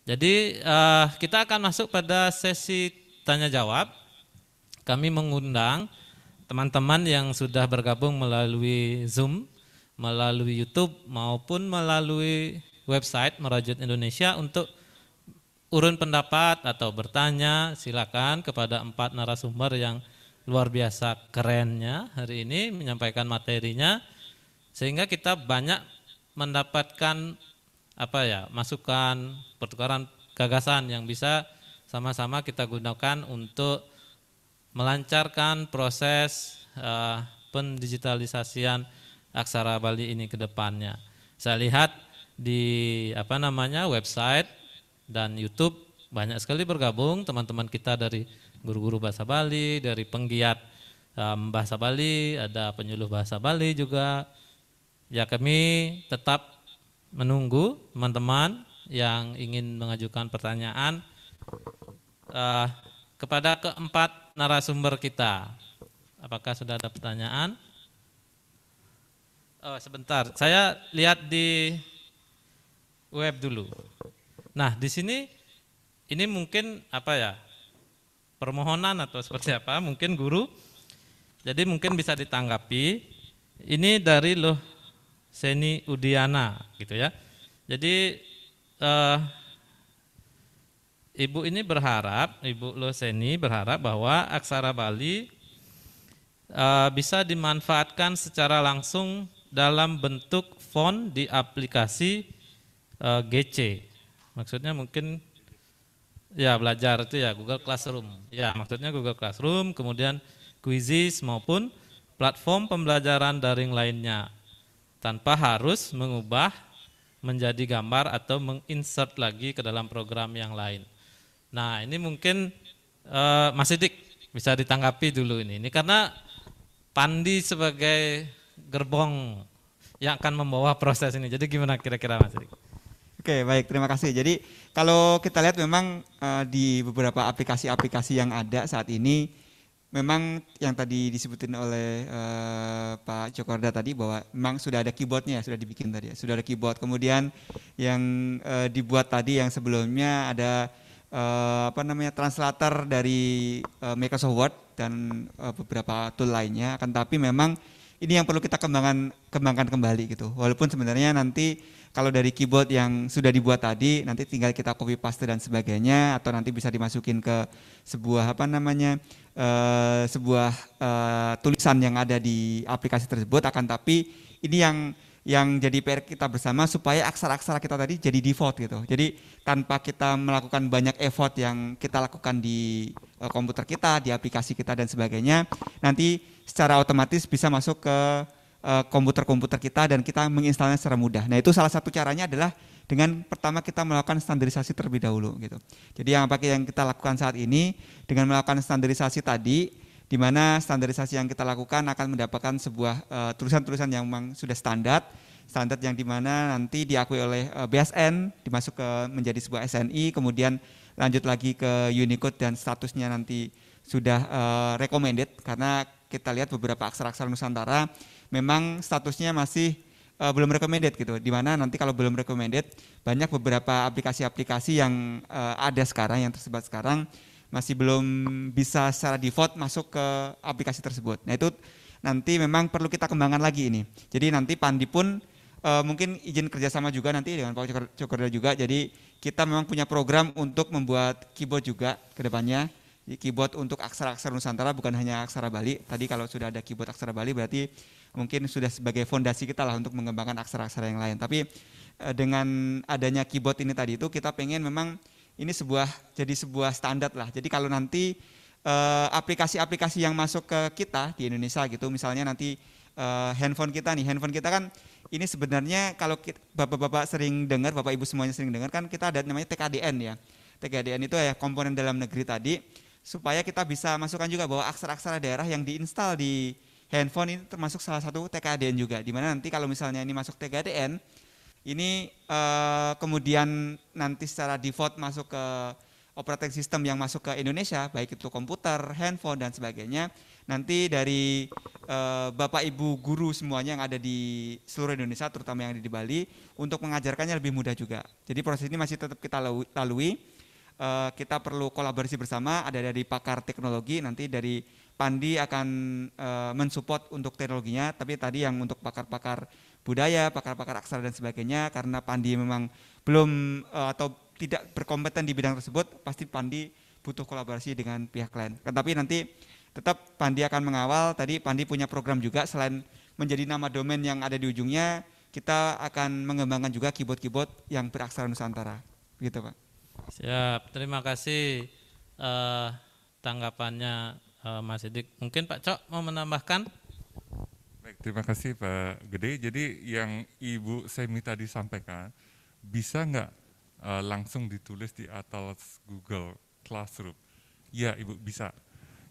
Jadi kita akan masuk pada sesi tanya jawab. Kami mengundang teman-teman yang sudah bergabung melalui Zoom, melalui YouTube maupun melalui website Merajut Indonesia untuk urun pendapat atau bertanya. Silakan kepada 4 narasumber yang luar biasa kerennya hari ini menyampaikan materinya, sehingga kita banyak mendapatkan masukan, pertukaran gagasan yang bisa sama-sama kita gunakan untuk melancarkan proses pendigitalisasian aksara Bali ini ke depannya. Saya lihat di website dan YouTube banyak sekali bergabung teman-teman kita dari guru-guru bahasa Bali, dari penggiat bahasa Bali, ada penyuluh bahasa Bali juga. Ya, kami tetap menunggu teman-teman yang ingin mengajukan pertanyaan kepada keempat narasumber kita. Apakah sudah ada pertanyaan? Oh, sebentar, saya lihat di web dulu. Nah, di sini ini mungkin permohonan atau seperti apa? Mungkin guru. Jadi mungkin bisa ditanggapi. Ini dari Loh Seni Udiana gitu ya. Jadi Ibu ini berharap, Ibu Loseni berharap bahwa aksara Bali bisa dimanfaatkan secara langsung dalam bentuk font di aplikasi GC. Maksudnya mungkin ya belajar itu ya Google Classroom. Ya, maksudnya Google Classroom, kemudian Quizzes maupun platform pembelajaran daring lainnya, tanpa harus mengubah menjadi gambar atau menginsert lagi ke dalam program yang lain. Nah, ini mungkin Mas Sidik bisa ditanggapi dulu ini. Ini karena Pandi sebagai gerbong yang akan membawa proses ini. Jadi gimana kira-kira Mas Sidik? Oke, baik, terima kasih. Jadi kalau kita lihat memang di beberapa aplikasi-aplikasi yang ada saat ini, memang yang tadi disebutin oleh Pak Cokorda tadi bahwa memang sudah ada keyboardnya, sudah dibikin tadi ya, sudah ada keyboard. Kemudian yang dibuat tadi yang sebelumnya ada translator dari Microsoft Word dan beberapa tool lainnya. Akan tapi memang ini yang perlu kita kembangkan kembali gitu. Walaupun sebenarnya nanti kalau dari keyboard yang sudah dibuat tadi, nanti tinggal kita copy paste dan sebagainya, atau nanti bisa dimasukin ke sebuah tulisan yang ada di aplikasi tersebut. Akan tapi ini yang jadi PR kita bersama supaya aksara-aksara kita tadi jadi default gitu. Jadi tanpa kita melakukan banyak effort yang kita lakukan di komputer kita, di aplikasi kita dan sebagainya, nanti secara otomatis bisa masuk ke komputer-komputer kita dan kita menginstalnya secara mudah. Nah, itu salah satu caranya adalah dengan pertama kita melakukan standarisasi terlebih dahulu gitu. Jadi yang kita lakukan saat ini dengan melakukan standarisasi tadi, di mana standarisasi yang kita lakukan akan mendapatkan sebuah tulisan-tulisan yang memang sudah standar yang dimana nanti diakui oleh BSN, dimasuk menjadi sebuah SNI, kemudian lanjut lagi ke Unicode dan statusnya nanti sudah recommended, karena kita lihat beberapa aksara-aksara Nusantara memang statusnya masih belum recommended gitu, dimana nanti kalau belum recommended banyak beberapa aplikasi-aplikasi yang ada sekarang, yang tersebar sekarang masih belum bisa secara default masuk ke aplikasi tersebut. Nah, itu nanti memang perlu kita kembangkan lagi ini. Jadi nanti Pandi pun mungkin izin kerjasama juga nanti dengan Pak Cokorda juga. Jadi kita memang punya program untuk membuat keyboard juga ke depannya. Keyboard untuk aksara-aksara Nusantara, bukan hanya aksara Bali. Tadi kalau sudah ada keyboard aksara Bali berarti mungkin sudah sebagai fondasi kita lah untuk mengembangkan aksara-aksara yang lain. Tapi dengan adanya keyboard ini tadi itu kita pengen memang ini jadi sebuah standar lah. Jadi kalau nanti aplikasi-aplikasi yang masuk ke kita di Indonesia gitu, misalnya nanti handphone kita kan ini sebenarnya kalau bapak-bapak sering dengar, bapak ibu semuanya sering dengar kan kita ada namanya TKDN ya. TKDN itu ya komponen dalam negeri tadi, supaya kita bisa masukkan juga bahwa aksara-aksara daerah yang diinstal di handphone ini termasuk salah satu TKDN juga. Dimana nanti kalau misalnya ini masuk TKDN, ini kemudian nanti secara default masuk ke operating system yang masuk ke Indonesia, baik itu komputer, handphone dan sebagainya, nanti dari Bapak Ibu guru semuanya yang ada di seluruh Indonesia, terutama yang ada di Bali, untuk mengajarkannya lebih mudah juga. Jadi proses ini masih tetap kita lalui. Kita perlu kolaborasi bersama, ada dari pakar teknologi, nanti dari Pandi akan mensupport untuk teknologinya, tapi tadi yang untuk pakar-pakar budaya, pakar-pakar aksara dan sebagainya, karena Pandi memang belum atau tidak berkompeten di bidang tersebut, pasti Pandi butuh kolaborasi dengan pihak lain. Tapi nanti tetap Pandi akan mengawal. Tadi Pandi punya program juga, selain menjadi nama domain yang ada di ujungnya, kita akan mengembangkan juga keyboard-keyboard yang beraksara Nusantara. Gitu Pak. Siap, terima kasih tanggapannya Mas Sidik. Mungkin Pak Cok mau menambahkan? Baik, terima kasih Pak Gede. Jadi yang Ibu Semi tadi sampaikan, bisa nggak langsung ditulis di atas Google Classroom? Ya Ibu, bisa.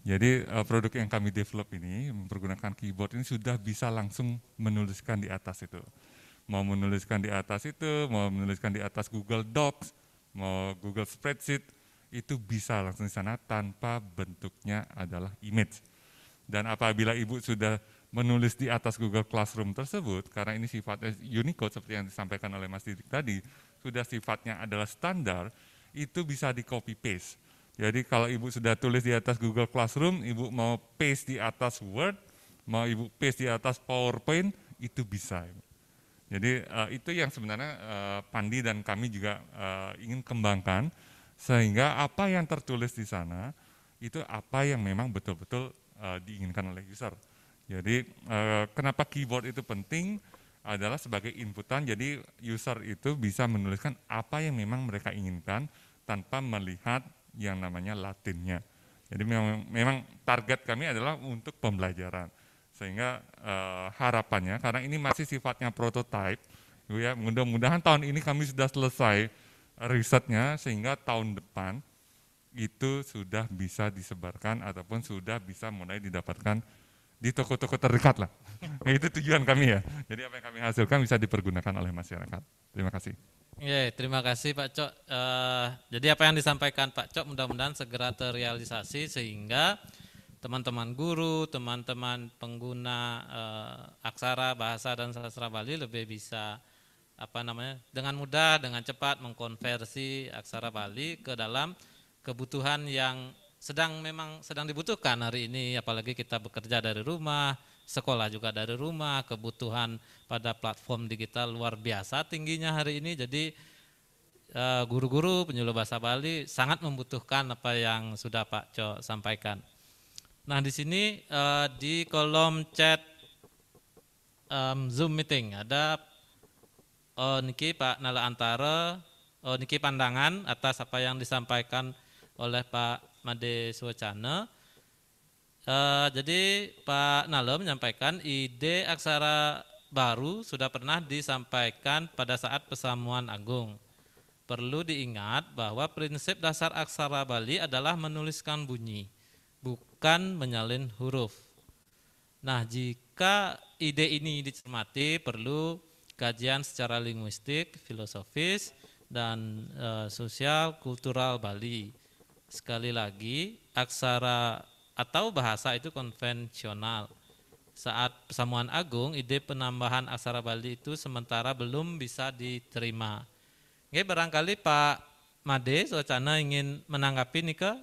Jadi produk yang kami develop ini mempergunakan keyboard ini sudah bisa langsung menuliskan di atas itu. Mau menuliskan di atas itu, mau menuliskan di atas Google Docs, mau Google Spreadsheet, itu bisa langsung di sana tanpa bentuknya adalah image. Dan apabila Ibu sudah menulis di atas Google Classroom tersebut, karena ini sifatnya Unicode seperti yang disampaikan oleh Mas Didik tadi, sudah sifatnya adalah standar, itu bisa di copy paste. Jadi kalau Ibu sudah tulis di atas Google Classroom, Ibu mau paste di atas Word, mau Ibu paste di atas PowerPoint, itu bisa. Jadi itu yang sebenarnya Pandi dan kami juga ingin kembangkan, sehingga apa yang tertulis di sana, itu apa yang memang betul-betul diinginkan oleh user. Jadi kenapa keyboard itu penting adalah sebagai inputan, jadi user itu bisa menuliskan apa yang memang mereka inginkan tanpa melihat yang namanya latinnya. Jadi memang target kami adalah untuk pembelajaran. Sehingga harapannya, karena ini masih sifatnya prototype, ya, mudah-mudahan tahun ini kami sudah selesai risetnya, sehingga tahun depan itu sudah bisa disebarkan ataupun sudah bisa mulai didapatkan di toko-toko terdekat lah. Nah, itu tujuan kami ya. Jadi apa yang kami hasilkan bisa dipergunakan oleh masyarakat. Terima kasih. Ya, terima kasih Pak Cok. Jadi apa yang disampaikan Pak Cok mudah-mudahan segera terrealisasi sehingga teman-teman guru, teman-teman pengguna aksara, bahasa dan sastra Bali lebih bisa dengan mudah, dengan cepat mengkonversi aksara Bali ke dalam kebutuhan yang memang sedang dibutuhkan hari ini, apalagi kita bekerja dari rumah, sekolah juga dari rumah, kebutuhan pada platform digital luar biasa tingginya hari ini. Jadi guru-guru penyuluh bahasa Bali sangat membutuhkan apa yang sudah Pak Cok sampaikan. Nah, di sini di kolom chat Zoom meeting ada niki Pak Nala Antara, niki pandangan atas apa yang disampaikan oleh Pak Made Swacana. Jadi Pak Nala menyampaikan ide aksara baru sudah pernah disampaikan pada saat Pesamuan Agung. Perlu diingat bahwa prinsip dasar aksara Bali adalah menuliskan bunyi, bukan menyalin huruf. Nah, jika ide ini dicermati, perlu kajian secara linguistik, filosofis, dan sosial kultural Bali. Sekali lagi, aksara atau bahasa itu konvensional. Saat Pesamuan Agung, ide penambahan aksara Bali itu sementara belum bisa diterima. Oke, barangkali Pak Made Swacana ingin menanggapi Nika?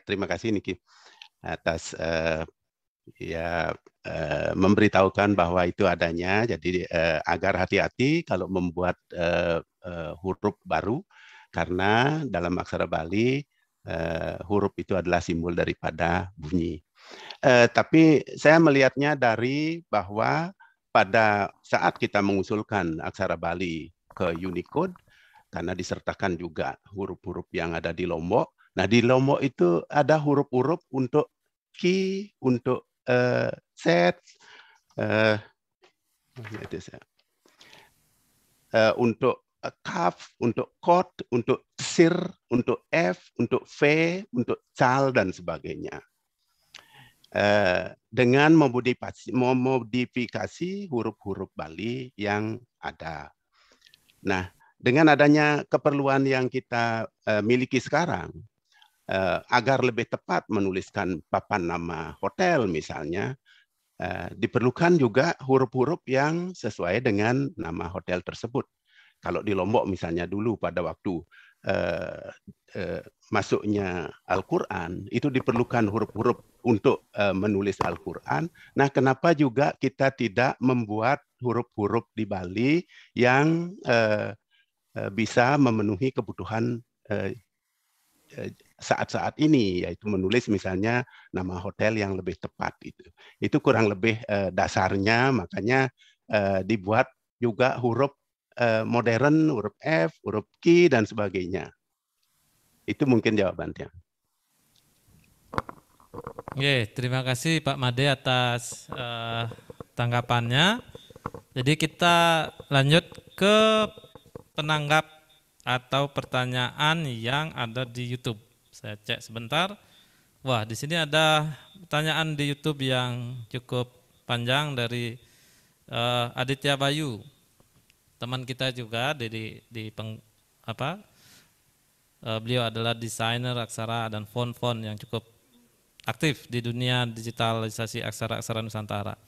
Terima kasih Niki atas memberitahukan bahwa itu adanya. Jadi agar hati-hati kalau membuat huruf baru, karena dalam aksara Bali huruf itu adalah simbol daripada bunyi. Tapi saya melihatnya dari bahwa pada saat kita mengusulkan aksara Bali ke Unicode, karena disertakan juga huruf-huruf yang ada di Lombok. Nah, di Lombok itu ada huruf-huruf untuk ki, untuk set, untuk kaf, untuk kot, untuk sir, untuk f, untuk v, untuk cal, dan sebagainya. Dengan memodifikasi huruf-huruf Bali yang ada. Nah, dengan adanya keperluan yang kita miliki sekarang, agar lebih tepat menuliskan papan nama hotel misalnya, diperlukan juga huruf-huruf yang sesuai dengan nama hotel tersebut. Kalau di Lombok misalnya dulu pada waktu masuknya Al-Quran, itu diperlukan huruf-huruf untuk menulis Al-Quran. Nah, kenapa juga kita tidak membuat huruf-huruf di Bali yang bisa memenuhi kebutuhan saat-saat ini, yaitu menulis misalnya nama hotel yang lebih tepat. Itu kurang lebih dasarnya, makanya dibuat juga huruf modern, huruf F, huruf Q, dan sebagainya. Itu mungkin jawabannya. Terima kasih Pak Made atas tanggapannya. Jadi kita lanjut ke penanggap atau pertanyaan yang ada di YouTube. Saya cek sebentar. Wah, di sini ada pertanyaan di YouTube yang cukup panjang dari Aditya Bayu, teman kita juga beliau adalah desainer aksara dan font-font yang cukup aktif di dunia digitalisasi aksara-aksara Nusantara.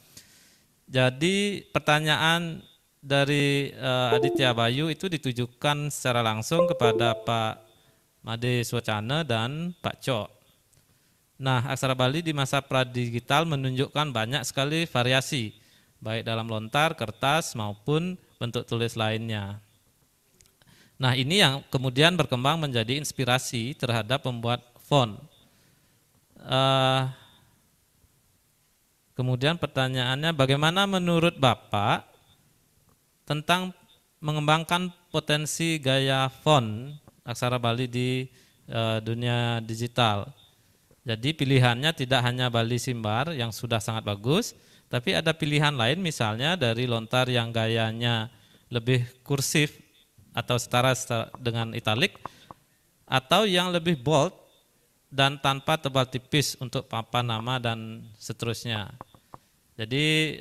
Jadi pertanyaan dari Aditya Bayu itu ditujukan secara langsung kepada Pak Made Swacana dan Pak Cok. Nah, aksara Bali di masa pradigital menunjukkan banyak sekali variasi, baik dalam lontar, kertas, maupun bentuk tulis lainnya. Nah, ini yang kemudian berkembang menjadi inspirasi terhadap pembuat font. Kemudian pertanyaannya, bagaimana menurut Bapak tentang mengembangkan potensi gaya font aksara Bali di dunia digital? Jadi pilihannya tidak hanya Bali Simbar yang sudah sangat bagus, tapi ada pilihan lain misalnya dari lontar yang gayanya lebih kursif atau setara dengan italik, atau yang lebih bold dan tanpa tebal tipis untuk papan nama dan seterusnya. Jadi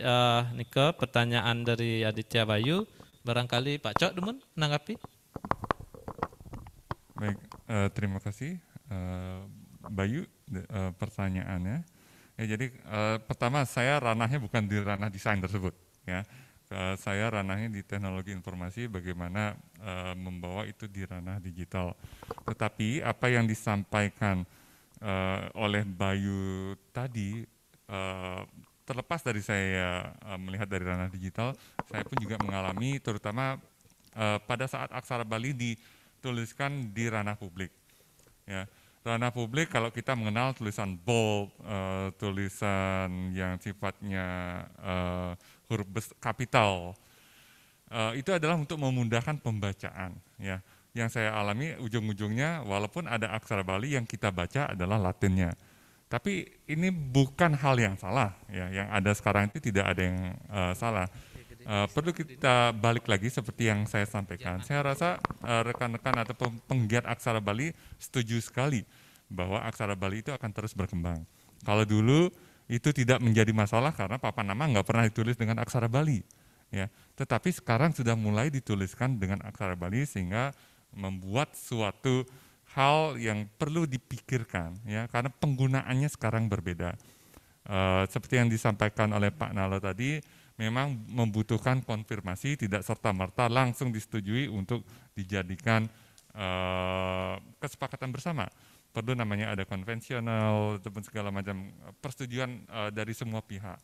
Nike, pertanyaan dari Aditya Bayu, barangkali Pak Cok Dumun menanggapi. Baik, terima kasih Bayu pertanyaannya. Ya, jadi pertama saya ranahnya bukan di ranah desain tersebut, ya. Saya ranahnya di teknologi informasi, bagaimana membawa itu di ranah digital. Tetapi apa yang disampaikan oleh Bayu tadi, terlepas dari saya melihat dari ranah digital, saya pun juga mengalami, terutama pada saat aksara Bali dituliskan di ranah publik. Ya, ranah publik kalau kita mengenal tulisan bold, tulisan yang sifatnya huruf kapital, itu adalah untuk memudahkan pembacaan. Ya, yang saya alami ujung-ujungnya, walaupun ada aksara Bali yang kita baca adalah Latinnya. Tapi ini bukan hal yang salah, ya. Yang ada sekarang itu tidak ada yang salah. Perlu kita balik lagi seperti yang saya sampaikan. Saya rasa rekan-rekan atau penggiat aksara Bali setuju sekali bahwa aksara Bali itu akan terus berkembang. Kalau dulu itu tidak menjadi masalah karena papan nama nggak pernah ditulis dengan aksara Bali, ya. Tetapi sekarang sudah mulai dituliskan dengan aksara Bali sehingga membuat suatu hal yang perlu dipikirkan, ya, karena penggunaannya sekarang berbeda. Seperti yang disampaikan oleh Pak Nalo tadi, memang membutuhkan konfirmasi, tidak serta-merta langsung disetujui untuk dijadikan kesepakatan bersama. Perlu namanya ada konvensional ataupun segala macam persetujuan dari semua pihak.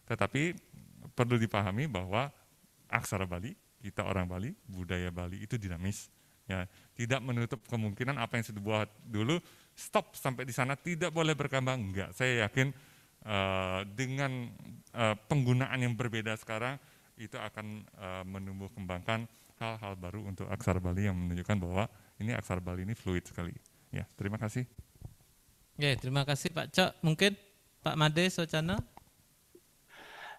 Tetapi perlu dipahami bahwa aksara Bali, kita orang Bali, budaya Bali itu dinamis. Ya, tidak menutup kemungkinan apa yang sudah dibuat dulu stop sampai di sana, tidak boleh berkembang. Enggak, saya yakin dengan penggunaan yang berbeda sekarang itu akan menumbuh kembangkan hal-hal baru untuk aksara Bali yang menunjukkan bahwa ini aksara Bali ini fluid sekali. Ya, terima kasih. Oke, terima kasih Pak Cok. Mungkin Pak Made Swacana.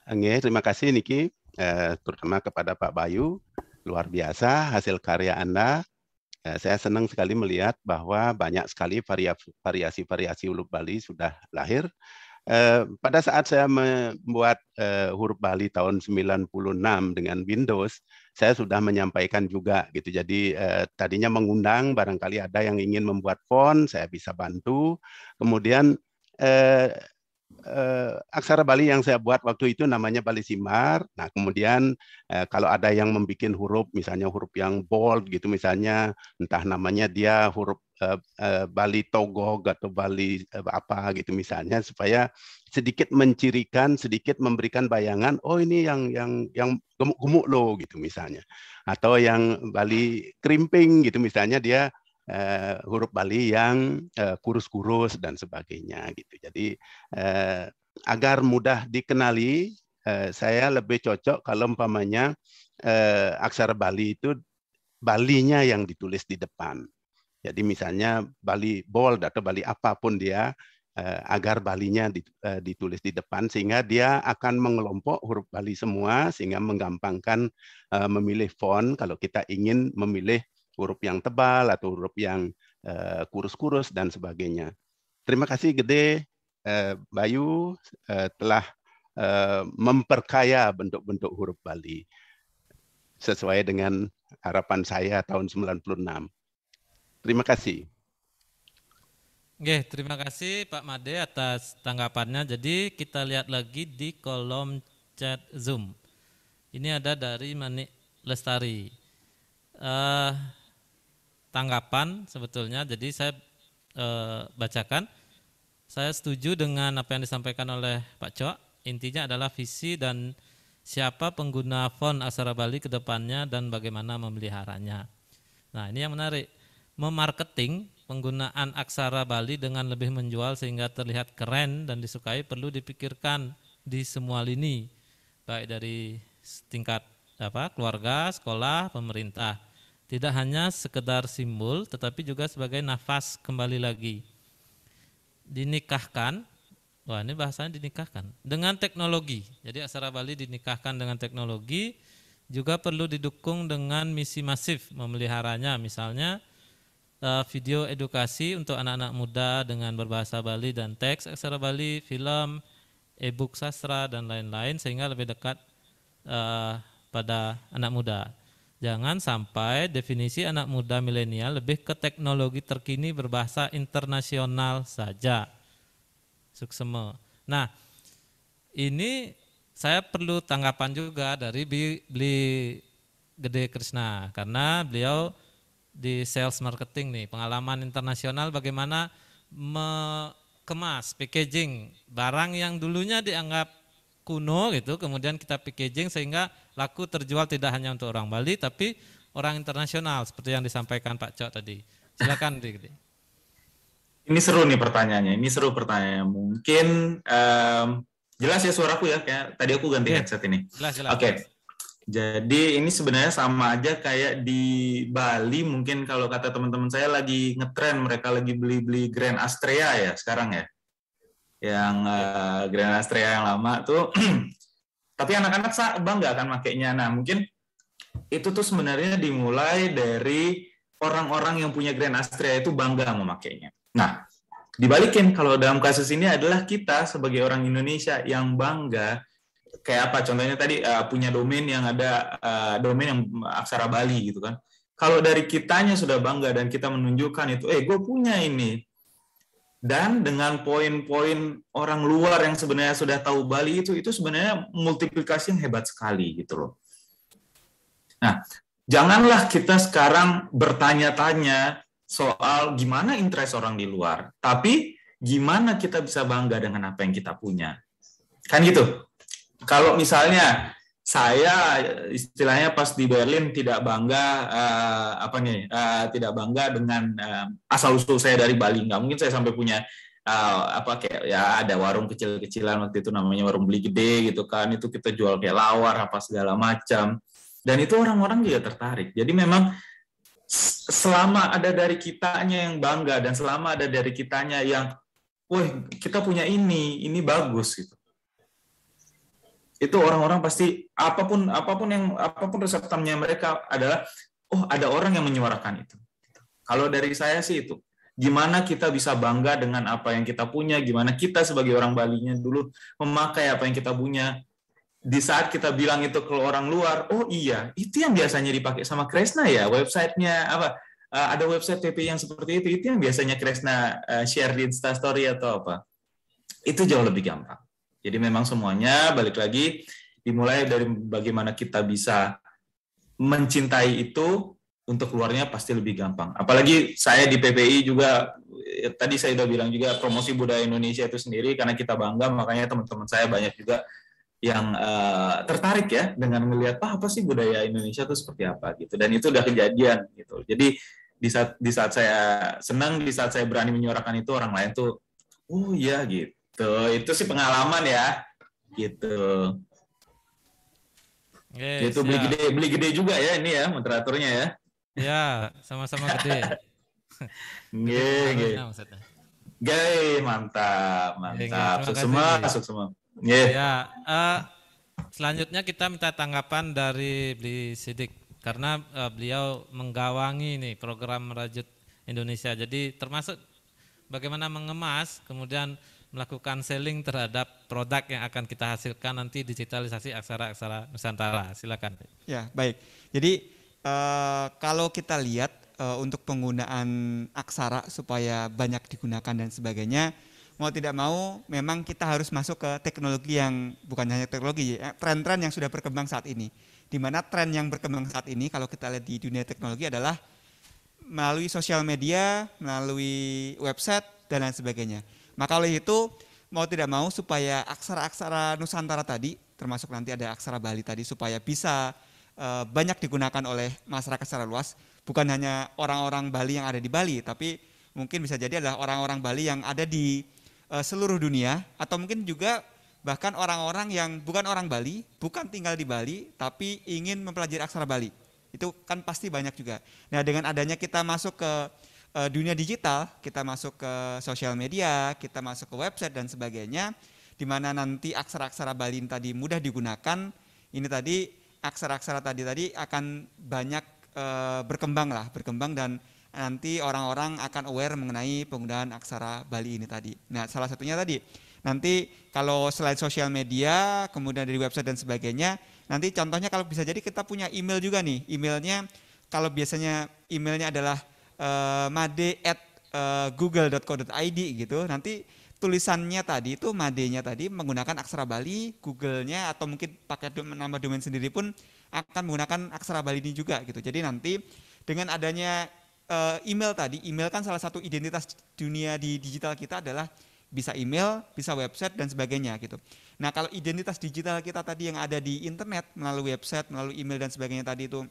Terima kasih Niki, terutama kepada Pak Bayu. Luar biasa hasil karya Anda. Saya senang sekali melihat bahwa banyak sekali variasi-variasi huruf Bali sudah lahir. Pada saat saya membuat huruf Bali tahun 96 dengan Windows, saya sudah menyampaikan juga gitu. Jadi tadinya mengundang, barangkali ada yang ingin membuat font, saya bisa bantu. Kemudian aksara Bali yang saya buat waktu itu namanya Bali Simar. Nah, kemudian kalau ada yang membuat huruf, misalnya huruf yang bold gitu, misalnya entah namanya dia huruf Bali Togog atau Bali apa gitu misalnya, supaya sedikit mencirikan, sedikit memberikan bayangan, oh ini yang gemuk-gemuk loh gitu misalnya, atau yang Bali Krimping gitu misalnya, dia huruf Bali yang kurus-kurus dan sebagainya gitu. Jadi agar mudah dikenali, saya lebih cocok kalau umpamanya aksara Bali itu Balinya yang ditulis di depan. Jadi misalnya Bali bold atau Bali apapun dia, agar Balinya ditulis di depan, sehingga dia akan mengelompok huruf Bali semua, sehingga menggampangkan memilih font kalau kita ingin memilih huruf yang tebal atau huruf yang kurus-kurus dan sebagainya. Terima kasih Gede, Bayu, telah memperkaya bentuk-bentuk huruf Bali sesuai dengan harapan saya tahun 96. Terima kasih. Oke, terima kasih Pak Made atas tanggapannya. Jadi kita lihat lagi di kolom chat Zoom. Ini ada dari Manik Lestari. Tanggapan sebetulnya, jadi saya bacakan. Saya setuju dengan apa yang disampaikan oleh Pak Cok. Intinya adalah visi dan siapa pengguna font aksara Bali ke depannya dan bagaimana memeliharanya. Nah, ini yang menarik. Memarketing penggunaan aksara Bali dengan lebih menjual sehingga terlihat keren dan disukai perlu dipikirkan di semua lini, baik dari tingkat keluarga, sekolah, pemerintah. Tidak hanya sekedar simbol, tetapi juga sebagai nafas kembali lagi. Dinikahkan, wah ini bahasanya dinikahkan, dengan teknologi. Jadi aksara Bali dinikahkan dengan teknologi, juga perlu didukung dengan misi masif memeliharanya, misalnya video edukasi untuk anak-anak muda dengan berbahasa Bali dan teks aksara Bali, film, e-book sastra, dan lain-lain, sehingga lebih dekat pada anak muda. Jangan sampai definisi anak muda milenial lebih ke teknologi terkini berbahasa internasional saja. Suksema. Nah, ini saya perlu tanggapan juga dari Bli Gede Krishna, karena beliau di sales marketing nih, pengalaman internasional bagaimana mengemas, packaging barang yang dulunya dianggap kuno gitu, kemudian kita packaging sehingga laku terjual tidak hanya untuk orang Bali tapi orang internasional seperti yang disampaikan Pak Cok tadi. Silakan Dik. Ini seru nih pertanyaannya. Ini seru pertanyaannya. Mungkin jelas ya suaraku ya. Kayak tadi aku ganti headset ini. Jelas. Oke. Jadi ini sebenarnya sama aja kayak di Bali. Mungkin kalau kata teman-teman saya lagi ngetren, mereka lagi beli Grand Astrea ya sekarang ya. Yang Grand Astrea yang lama tuh. Tapi anak-anak bangga akan makainya. Nah mungkin itu tuh sebenarnya dimulai dari orang-orang yang punya Grand Astrea itu bangga memakainya. Nah, dibalikin kalau dalam kasus ini adalah kita sebagai orang Indonesia yang bangga, kayak apa contohnya tadi punya domain yang ada domain yang aksara Bali gitu kan. Kalau dari kitanya sudah bangga dan kita menunjukkan itu, gue punya ini. Dan dengan poin-poin orang luar yang sebenarnya sudah tahu Bali itu sebenarnya multiplikasi yang hebat sekali gitu loh. Nah, janganlah kita sekarang bertanya-tanya soal gimana interest orang di luar, tapi gimana kita bisa bangga dengan apa yang kita punya. Kan gitu. Kalau misalnya saya istilahnya pas di Berlin tidak bangga tidak bangga dengan asal usul saya dari Bali, nggak mungkin saya sampai punya kayak ya ada warung kecil-kecilan waktu itu namanya warung Beli Gede gitu kan, itu kita jual kayak lawar apa segala macam, dan itu orang-orang juga tertarik. Jadi memang selama ada dari kitanya yang bangga dan selama ada dari kitanya yang wah kita punya ini bagus gitu, itu orang-orang pasti apapun reseptornya mereka adalah ada orang yang menyuarakan itu. Kalau dari saya sih itu gimana kita bisa bangga dengan apa yang kita punya, gimana kita sebagai orang Balinya dulu memakai apa yang kita punya, di saat kita bilang itu ke orang luar, oh iya, itu yang biasanya dipakai sama Kresna ya, websitenya apa? Ada website TPI yang seperti itu yang biasanya Kresna share di Instastory atau apa. Itu jauh lebih gampang. Jadi memang semuanya balik lagi dimulai dari bagaimana kita bisa mencintai itu, untuk keluarnya pasti lebih gampang. Apalagi saya di PPI juga, tadi saya udah bilang juga promosi budaya Indonesia itu sendiri, karena kita bangga, makanya teman-teman saya banyak juga yang tertarik ya dengan melihat apa sih budaya Indonesia itu seperti apa gitu, dan itu udah kejadian gitu. Jadi di saat saya senang, di saat saya berani menyuarakan itu, orang lain tuh oh iya gitu. Itu sih pengalaman ya gitu. Oke, Itu siap. beli gede juga ya ini ya moderatornya ya. Ya, sama-sama gede. Gede Nggih, nggih. pengaruhnya maksudnya. Nggih, mantap, Oke, mantap. terima Sukses kasih, semua, Gi. sukses semua. Nggih. Ya, selanjutnya kita minta tanggapan dari Bli Sidik karena beliau menggawangi nih program Merajut Indonesia. Jadi termasuk bagaimana mengemas, kemudian melakukan selling terhadap produk yang akan kita hasilkan nanti digitalisasi aksara-aksara Nusantara. Silakan. Ya, baik. Jadi kalau kita lihat untuk penggunaan aksara supaya banyak digunakan dan sebagainya, mau tidak mau memang kita harus masuk ke teknologi yang bukan hanya teknologi, tren-tren yang sudah berkembang saat ini. Di mana tren yang berkembang saat ini kalau kita lihat di dunia teknologi adalah melalui sosial media, melalui website dan lain sebagainya. Maka oleh itu mau tidak mau supaya aksara-aksara Nusantara tadi, termasuk nanti ada aksara Bali tadi, supaya bisa banyak digunakan oleh masyarakat secara luas, bukan hanya orang-orang Bali yang ada di Bali, tapi mungkin bisa jadi adalah orang-orang Bali yang ada di seluruh dunia, atau mungkin juga bahkan orang-orang yang bukan orang Bali, bukan tinggal di Bali, tapi ingin mempelajari aksara Bali. Itu kan pasti banyak juga. Nah, dengan adanya kita masuk ke dunia digital, kita masuk ke sosial media, kita masuk ke website dan sebagainya, di mana nanti aksara-aksara Bali tadi mudah digunakan, ini tadi aksara-aksara tadi akan banyak berkembang dan nanti orang-orang akan aware mengenai penggunaan aksara Bali ini tadi. Nah, salah satunya tadi, nanti kalau selain sosial media, kemudian dari website dan sebagainya, nanti contohnya kalau bisa jadi kita punya email juga nih, emailnya kalau biasanya emailnya adalah made@google.co.id gitu, nanti tulisannya tadi itu madenya tadi menggunakan aksara Bali, Google-nya atau mungkin pakai nama domain sendiri pun akan menggunakan aksara Bali ini juga gitu. Jadi nanti dengan adanya email tadi, email kan salah satu identitas dunia di digital kita adalah bisa email, bisa website dan sebagainya gitu. Nah, kalau identitas digital kita tadi yang ada di internet melalui website, melalui email dan sebagainya tadi itu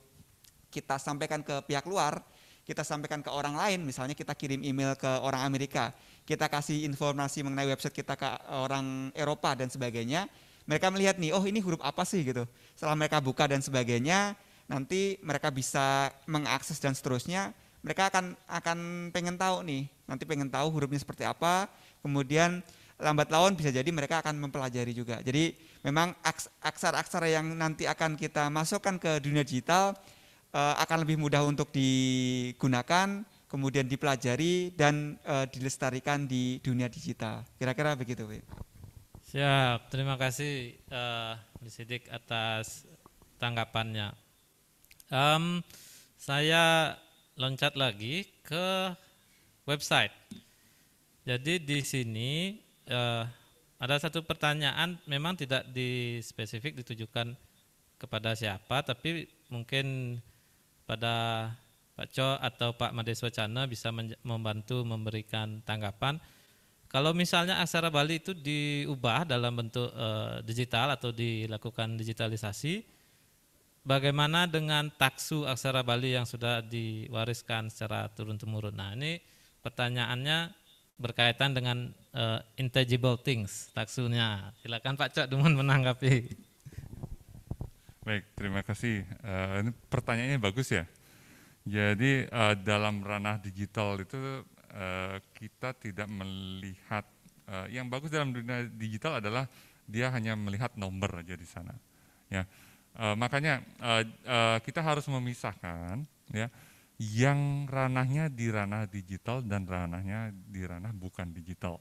kita sampaikan ke pihak luar, kita sampaikan ke orang lain, misalnya kita kirim email ke orang Amerika, kita kasih informasi mengenai website kita ke orang Eropa dan sebagainya, mereka melihat nih, oh ini huruf apa sih gitu. Setelah mereka buka dan sebagainya, nanti mereka bisa mengakses dan seterusnya, mereka akan pengen tahu nih, nanti pengen tahu hurufnya seperti apa, kemudian lambat laun bisa jadi mereka akan mempelajari juga. Jadi memang aksara-aksara yang nanti akan kita masukkan ke dunia digital akan lebih mudah untuk digunakan, kemudian dipelajari dan dilestarikan di dunia digital. Kira-kira begitu, Pak. Siap, terima kasih Bli Sidik atas tanggapannya. Saya loncat lagi ke website. Jadi di sini ada satu pertanyaan, memang tidak spesifik ditujukan kepada siapa, tapi mungkin pada Pak Co atau Pak Madeswa Cana bisa membantu memberikan tanggapan. Kalau misalnya aksara Bali itu diubah dalam bentuk digital atau dilakukan digitalisasi, bagaimana dengan taksu aksara Bali yang sudah diwariskan secara turun-temurun? Nah, ini pertanyaannya berkaitan dengan intangible things, taksunya. Silakan Pak Cok Dumon menanggapi. Baik, terima kasih. Ini pertanyaannya bagus ya. Jadi dalam ranah digital itu kita tidak melihat, yang bagus dalam dunia digital adalah dia hanya melihat nomor aja di sana. Ya, makanya kita harus memisahkan ya, yang ranahnya di ranah digital dan ranahnya di ranah bukan digital.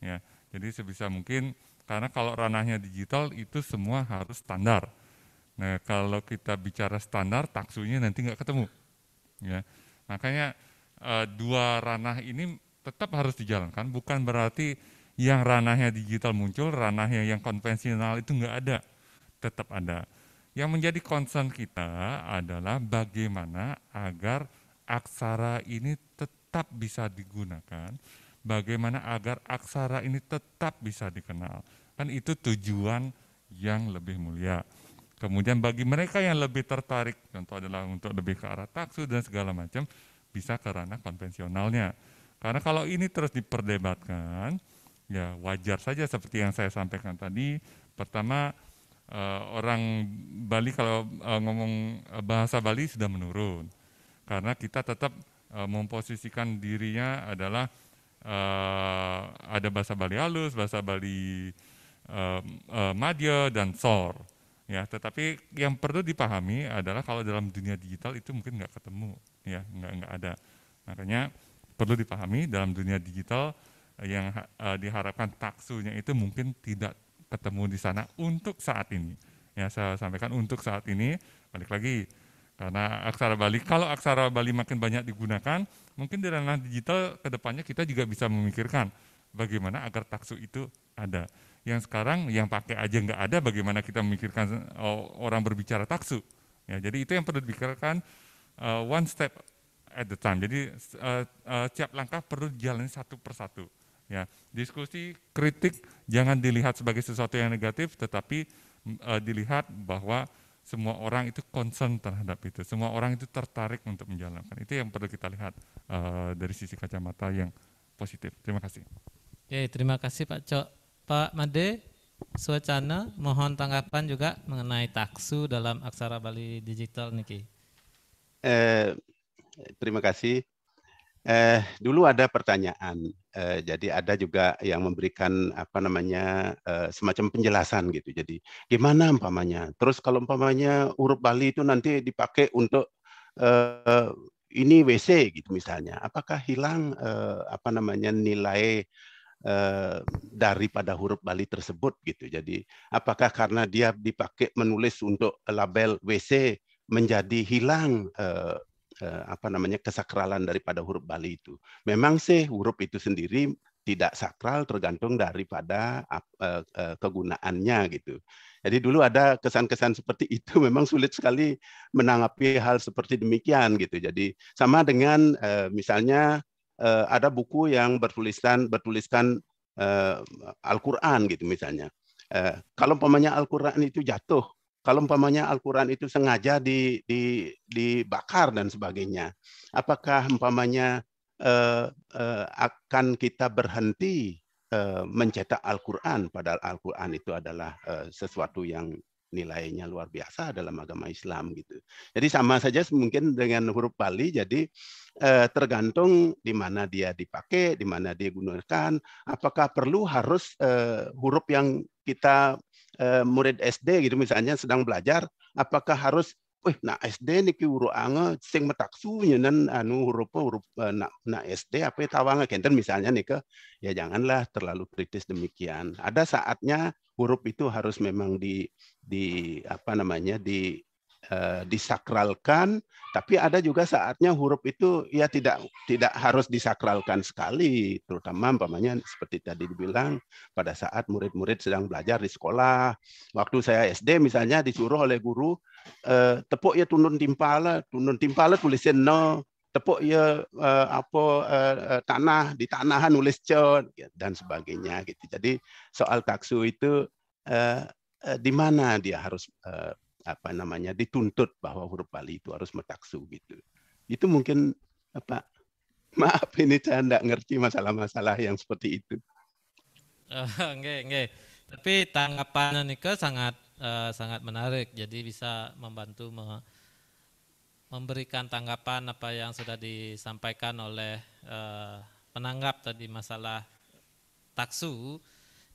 Ya, jadi sebisa mungkin Karena kalau ranahnya digital itu semua harus standar. Nah, kalau kita bicara standar, taksunya nanti nggak ketemu. Ya, makanya dua ranah ini tetap harus dijalankan. Bukan berarti yang ranahnya digital muncul, ranahnya yang konvensional itu nggak ada, tetap ada. Yang menjadi concern kita adalah bagaimana agar aksara ini tetap bisa digunakan, bagaimana agar aksara ini tetap bisa dikenal. Kan itu tujuan yang lebih mulia. Kemudian bagi mereka yang lebih tertarik, contoh adalah untuk lebih ke arah taksu dan segala macam, bisa ke ranah konvensionalnya. Karena kalau ini terus diperdebatkan, ya wajar saja seperti yang saya sampaikan tadi. Pertama, orang Bali kalau ngomong bahasa Bali sudah menurun. Karena kita tetap memposisikan dirinya adalah ada bahasa Bali halus, bahasa Bali Madya, dan Sor. Ya, tetapi yang perlu dipahami adalah kalau dalam dunia digital itu mungkin nggak ketemu, ya, nggak ada. Makanya perlu dipahami dalam dunia digital yang diharapkan taksunya itu mungkin tidak ketemu di sana untuk saat ini. Ya, saya sampaikan untuk saat ini, balik lagi, karena aksara Bali, kalau aksara Bali makin banyak digunakan, mungkin di ranah digital kedepannya kita juga bisa memikirkan bagaimana agar taksu itu ada. Yang sekarang yang pakai aja nggak ada, bagaimana kita memikirkan orang berbicara taksu. Ya, jadi itu yang perlu dipikirkan one step at the time. Jadi setiap langkah perlu dijalani satu persatu. Ya, diskusi, kritik jangan dilihat sebagai sesuatu yang negatif, tetapi dilihat bahwa semua orang itu concern terhadap itu, semua orang itu tertarik untuk menjalankan. Itu yang perlu kita lihat dari sisi kacamata yang positif. Terima kasih. Oke, terima kasih Pak Cok. Pak Made, Suwacana, mohon tanggapan juga mengenai taksu dalam aksara Bali digital niki. Terima kasih. Dulu ada pertanyaan, jadi ada juga yang memberikan semacam penjelasan gitu. Jadi gimana umpamanya? Terus kalau umpamanya huruf Bali itu nanti dipakai untuk ini WC gitu misalnya, apakah hilang nilai daripada huruf Bali tersebut gitu. Jadi apakah karena dia dipakai menulis untuk label WC menjadi hilang kesakralan daripada huruf Bali itu? Memang sih huruf itu sendiri tidak sakral, tergantung daripada kegunaannya gitu. Jadi dulu ada kesan-kesan seperti itu, memang sulit sekali menanggapi hal seperti demikian gitu. Jadi sama dengan misalnya ada buku yang bertuliskan Al-Quran gitu misalnya. Kalau umpamanya Al-Quran itu jatuh, kalau umpamanya Al-Quran itu sengaja dibakar dan sebagainya, apakah umpamanya akan kita berhenti mencetak Al-Quran, padahal Al-Quran itu adalah sesuatu yang nilainya luar biasa dalam agama Islam gitu. Jadi sama saja mungkin dengan huruf Bali, jadi tergantung di mana dia dipakai, di mana dia gunakan. Apakah perlu harus huruf yang kita murid SD gitu misalnya sedang belajar, apakah harus nak SD niki huruf anga sing metaksu nyenan huruf nak SD apa tawanga kenten misalnya nika, ya janganlah terlalu kritis demikian. Ada saatnya huruf itu harus memang disakralkan, tapi ada juga saatnya huruf itu ya tidak harus disakralkan sekali, terutama umpamanya seperti tadi dibilang pada saat murid-murid sedang belajar di sekolah. Waktu saya SD misalnya disuruh oleh guru tepuk ya tunun timpala tulisin no, tepuk ya tanah di tanahan nulis con dan sebagainya gitu. Jadi soal taksu itu di mana dia harus dituntut bahwa huruf Bali itu harus metaksu gitu. Itu mungkin maaf ini saya tidak ngerti masalah-masalah yang seperti itu. Nggih. Tapi tanggapannya nika sangat menarik. Jadi bisa membantu memberikan tanggapan apa yang sudah disampaikan oleh penanggap tadi masalah taksu,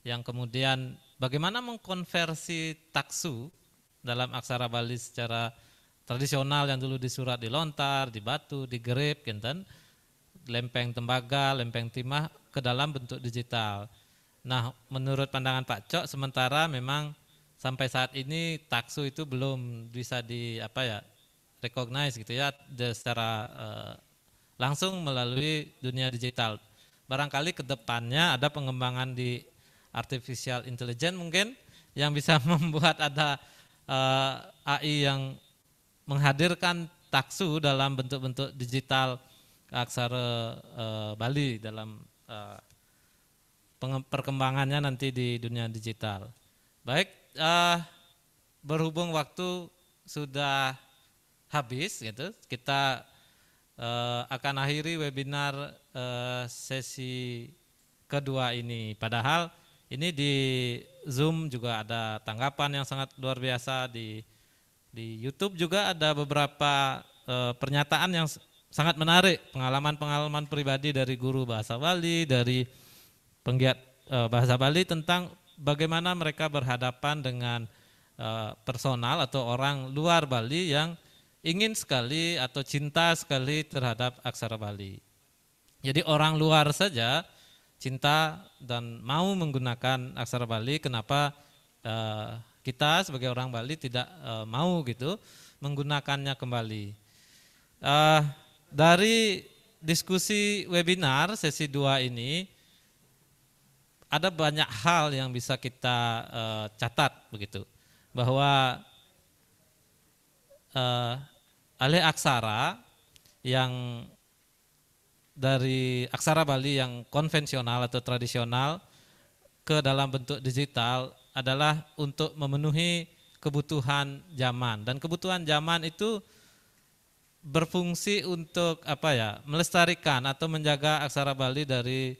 yang kemudian bagaimana mengkonversi taksu dalam aksara Bali secara tradisional yang dulu disurat di lontar, di batu, di gerip, lempeng tembaga, lempeng timah ke dalam bentuk digital. Nah, menurut pandangan Pak Cok, sementara memang sampai saat ini taksu itu belum bisa recognize gitu ya secara langsung melalui dunia digital. Barangkali ke depannya ada pengembangan di artificial intelligence mungkin yang bisa membuat ada AI yang menghadirkan taksu dalam bentuk-bentuk digital aksara Bali dalam perkembangannya nanti di dunia digital. Baik, berhubung waktu sudah habis, gitu, kita akan akhiri webinar sesi kedua ini. Padahal ini di Zoom juga ada tanggapan yang sangat luar biasa, di YouTube juga ada beberapa pernyataan yang sangat menarik, pengalaman-pengalaman pribadi dari guru bahasa Bali, dari penggiat bahasa Bali tentang bagaimana mereka berhadapan dengan personal atau orang luar Bali yang ingin sekali atau cinta sekali terhadap aksara Bali. Jadi orang luar saja cinta dan mau menggunakan aksara Bali, kenapa kita sebagai orang Bali tidak mau gitu menggunakannya kembali. Dari diskusi webinar sesi 2 ini ada banyak hal yang bisa kita catat begitu, bahwa alih aksara yang dari aksara Bali yang konvensional atau tradisional ke dalam bentuk digital adalah untuk memenuhi kebutuhan zaman, dan kebutuhan zaman itu berfungsi untuk melestarikan atau menjaga aksara Bali dari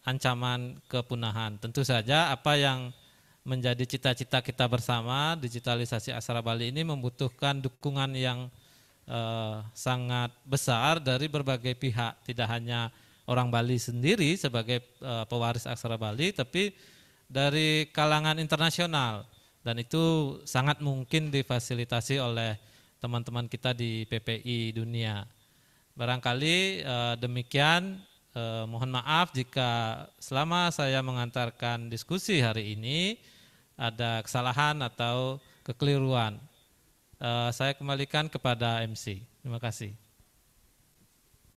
ancaman kepunahan. Tentu saja apa yang menjadi cita-cita kita bersama, digitalisasi aksara Bali ini membutuhkan dukungan yang sangat besar dari berbagai pihak, tidak hanya orang Bali sendiri sebagai pewaris aksara Bali, tapi dari kalangan internasional, dan itu sangat mungkin difasilitasi oleh teman-teman kita di PPI Dunia. Barangkali demikian. Mohon maaf jika selama saya mengantarkan diskusi hari ini ada kesalahan atau kekeliruan. Saya kembalikan kepada MC. Terima kasih.